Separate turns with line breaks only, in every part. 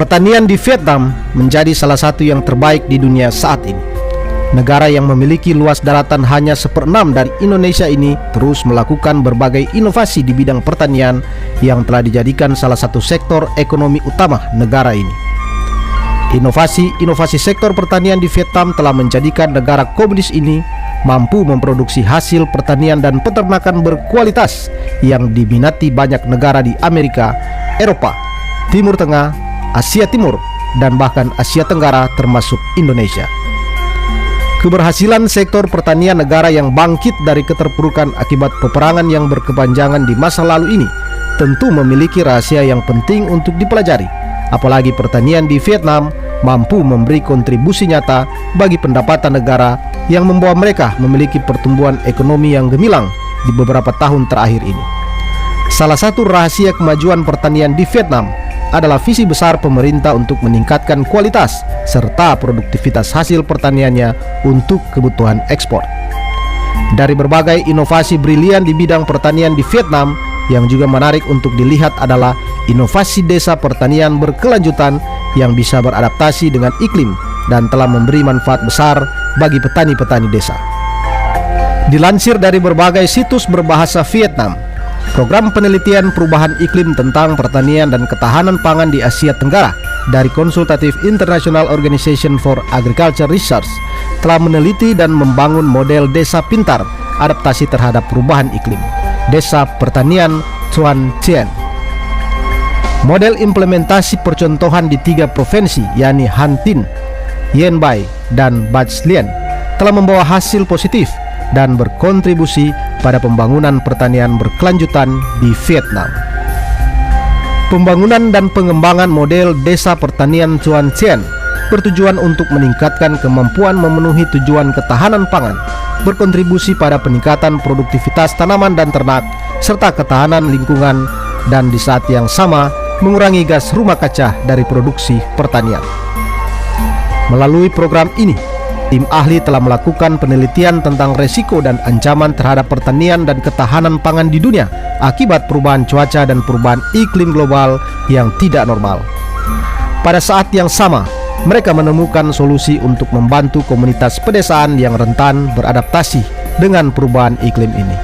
Pertanian di Vietnam menjadi salah satu yang terbaik di dunia saat ini. Negara yang memiliki luas daratan hanya 1/6 dari Indonesia ini terus melakukan berbagai inovasi di bidang pertanian yang telah dijadikan salah satu sektor ekonomi utama negara ini. Inovasi sektor pertanian di Vietnam telah menjadikan negara komunis ini mampu memproduksi hasil pertanian dan peternakan berkualitas yang diminati banyak negara di Amerika, Eropa, Timur Tengah, Asia Timur, dan bahkan Asia Tenggara termasuk Indonesia. Keberhasilan sektor pertanian negara yang bangkit dari keterpurukan akibat peperangan yang berkepanjangan di masa lalu ini tentu memiliki rahasia yang penting untuk dipelajari. Apalagi pertanian di Vietnam mampu memberi kontribusi nyata bagi pendapatan negara yang membawa mereka memiliki pertumbuhan ekonomi yang gemilang di beberapa tahun terakhir ini. Salah satu rahasia kemajuan pertanian di Vietnam adalah visi besar pemerintah untuk meningkatkan kualitas serta produktivitas hasil pertaniannya untuk kebutuhan ekspor. Dari berbagai inovasi brilian di bidang pertanian di Vietnam, yang juga menarik untuk dilihat adalah inovasi desa pertanian berkelanjutan yang bisa beradaptasi dengan iklim dan telah memberi manfaat besar bagi petani-petani desa. Dilansir dari berbagai situs berbahasa Vietnam, program penelitian perubahan iklim tentang pertanian dan ketahanan pangan di Asia Tenggara dari Consultative International Organization for Agriculture Research telah meneliti dan membangun model desa pintar adaptasi terhadap perubahan iklim, Desa Pertanian Thuan Tien. Model implementasi percontohan di 3 provinsi, yakni Han Tin, Yen Bai, dan Bac Lien, telah membawa hasil positif dan berkontribusi pada pembangunan pertanian berkelanjutan di Vietnam. Pembangunan dan pengembangan model desa pertanian Thuan Tien bertujuan untuk meningkatkan kemampuan memenuhi tujuan ketahanan pangan, berkontribusi pada peningkatan produktivitas tanaman dan ternak, serta ketahanan lingkungan, dan di saat yang sama mengurangi gas rumah kaca dari produksi pertanian. Melalui program ini, tim ahli telah melakukan penelitian tentang resiko dan ancaman terhadap pertanian dan ketahanan pangan di dunia akibat perubahan cuaca dan perubahan iklim global yang tidak normal. Pada saat yang sama, mereka menemukan solusi untuk membantu komunitas pedesaan yang rentan beradaptasi dengan perubahan iklim ini.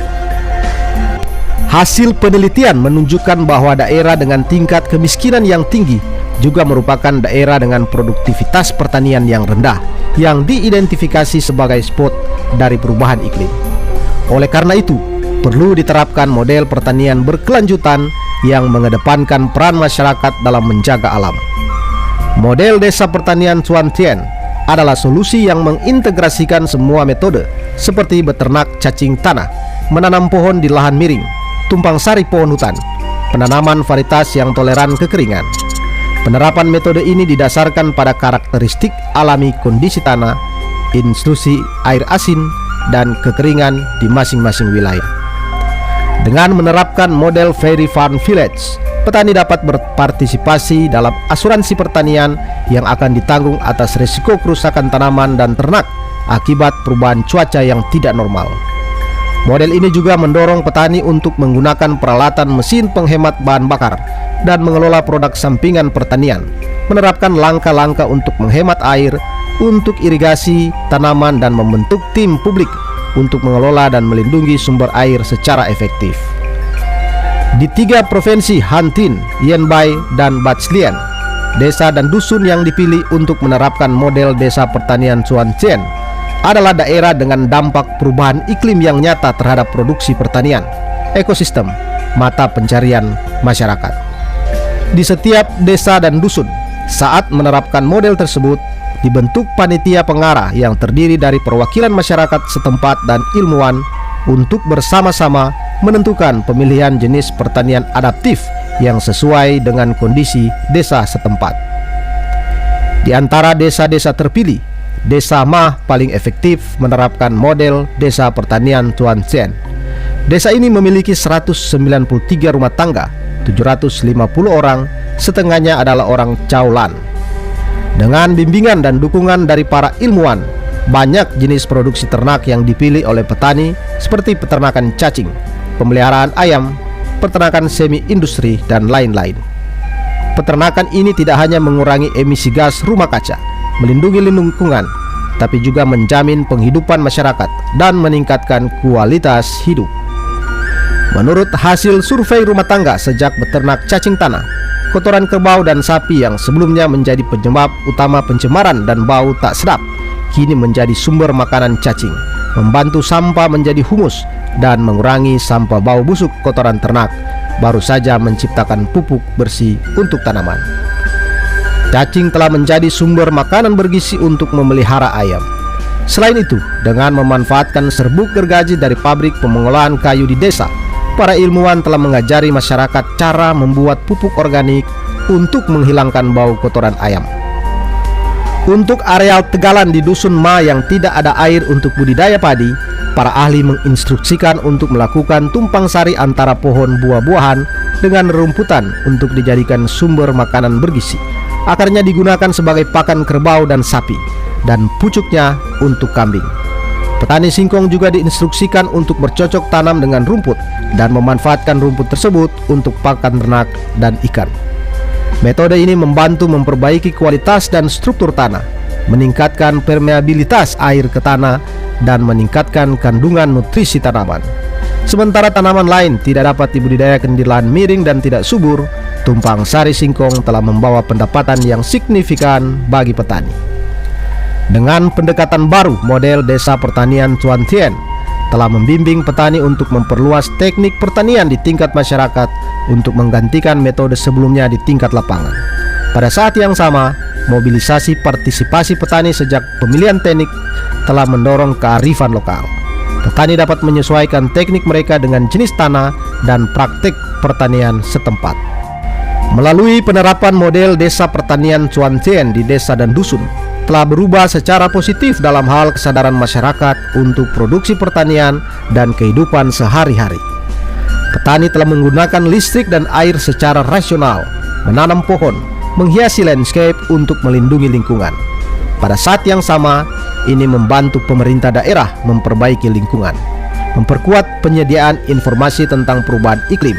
Hasil penelitian menunjukkan bahwa daerah dengan tingkat kemiskinan yang tinggi juga merupakan daerah dengan produktivitas pertanian yang rendah yang diidentifikasi sebagai spot dari perubahan iklim. Oleh karena itu, perlu diterapkan model pertanian berkelanjutan yang mengedepankan peran masyarakat dalam menjaga alam. Model desa pertanian Thuan Tien adalah solusi yang mengintegrasikan semua metode seperti beternak cacing tanah, menanam pohon di lahan miring, tumpang sari pohon hutan, penanaman varietas yang toleran kekeringan. Penerapan metode ini didasarkan pada karakteristik alami kondisi tanah, intrusi air asin, dan kekeringan di masing-masing wilayah. Dengan menerapkan model Fairy Farm Village, petani dapat berpartisipasi dalam asuransi pertanian yang akan ditanggung atas risiko kerusakan tanaman dan ternak akibat perubahan cuaca yang tidak normal. Model ini juga mendorong petani untuk menggunakan peralatan mesin penghemat bahan bakar dan mengelola produk sampingan pertanian, menerapkan langkah-langkah untuk menghemat air, untuk irigasi tanaman, dan membentuk tim publik untuk mengelola dan melindungi sumber air secara efektif. Di 3 provinsi Han Tin, Yen Bai, dan Bac Lien, desa dan dusun yang dipilih untuk menerapkan model desa pertanian Thuan Tien adalah daerah dengan dampak perubahan iklim yang nyata terhadap produksi pertanian, ekosistem, mata pencarian masyarakat. Di setiap desa dan dusun, saat menerapkan model tersebut, dibentuk panitia pengarah yang terdiri dari perwakilan masyarakat setempat dan ilmuwan untuk bersama-sama menentukan pemilihan jenis pertanian adaptif yang sesuai dengan kondisi desa setempat. Di antara desa-desa terpilih, Desa Ma paling efektif menerapkan model desa pertanian Thuan Tien. Desa ini memiliki 193 rumah tangga, 750 orang, setengahnya adalah orang Chao Lan. Dengan bimbingan dan dukungan dari para ilmuwan, banyak jenis produksi ternak yang dipilih oleh petani seperti peternakan cacing, pemeliharaan ayam, peternakan semi industri, dan lain-lain. Peternakan ini tidak hanya mengurangi emisi gas rumah kaca, melindungi lingkungan, tapi juga menjamin penghidupan masyarakat dan meningkatkan kualitas hidup. Menurut hasil survei rumah tangga, sejak beternak cacing tanah, kotoran kerbau dan sapi yang sebelumnya menjadi penyebab utama pencemaran dan bau tak sedap, kini menjadi sumber makanan cacing, membantu sampah menjadi humus dan mengurangi sampah bau busuk kotoran ternak, baru saja menciptakan pupuk bersih untuk tanaman. Cacing telah menjadi sumber makanan bergizi untuk memelihara ayam. Selain itu, dengan memanfaatkan serbuk gergaji dari pabrik pengolahan kayu di desa, para ilmuwan telah mengajari masyarakat cara membuat pupuk organik untuk menghilangkan bau kotoran ayam. Untuk areal Tegalan di Dusun Ma yang tidak ada air untuk budidaya padi, para ahli menginstruksikan untuk melakukan tumpang sari antara pohon buah-buahan dengan rumputan untuk dijadikan sumber makanan bergizi. Akarnya digunakan sebagai pakan kerbau dan sapi, dan pucuknya untuk kambing. Petani singkong juga diinstruksikan untuk bercocok tanam dengan rumput dan memanfaatkan rumput tersebut untuk pakan ternak dan ikan. Metode ini membantu memperbaiki kualitas dan struktur tanah, meningkatkan permeabilitas air ke tanah, dan meningkatkan kandungan nutrisi tanaman. Sementara tanaman lain tidak dapat dibudidayakan di lahan miring dan tidak subur, tumpang sari singkong telah membawa pendapatan yang signifikan bagi petani. Dengan pendekatan baru, model desa pertanian Chuan Tien telah membimbing petani untuk memperluas teknik pertanian di tingkat masyarakat untuk menggantikan metode sebelumnya di tingkat lapangan. Pada saat yang sama, mobilisasi partisipasi petani sejak pemilihan teknik telah mendorong kearifan lokal. Petani dapat menyesuaikan teknik mereka dengan jenis tanah dan praktik pertanian setempat. Melalui penerapan model desa pertanian Chuan Tien di desa dan dusun, telah berubah secara positif dalam hal kesadaran masyarakat untuk produksi pertanian dan kehidupan sehari-hari. Petani telah menggunakan listrik dan air secara rasional, menanam pohon, menghiasi landscape untuk melindungi lingkungan. Pada saat yang sama, ini membantu pemerintah daerah memperbaiki lingkungan, memperkuat penyediaan informasi tentang perubahan iklim,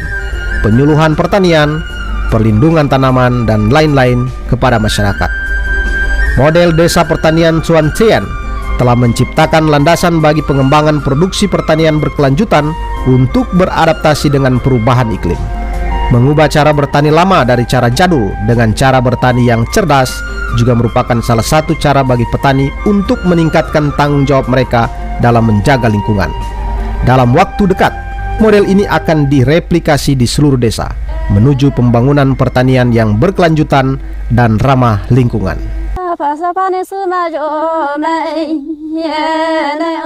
penyuluhan pertanian, perlindungan tanaman, dan lain-lain kepada masyarakat. Model desa pertanian Chuan Tien telah menciptakan landasan bagi pengembangan produksi pertanian berkelanjutan untuk beradaptasi dengan perubahan iklim. Mengubah cara bertani lama dari cara jadul dengan cara bertani yang cerdas juga merupakan salah satu cara bagi petani untuk meningkatkan tanggung jawab mereka dalam menjaga lingkungan. Dalam waktu dekat, model ini akan direplikasi di seluruh desa menuju pembangunan pertanian yang berkelanjutan dan ramah lingkungan.
Pasapane sumajo mai ye ne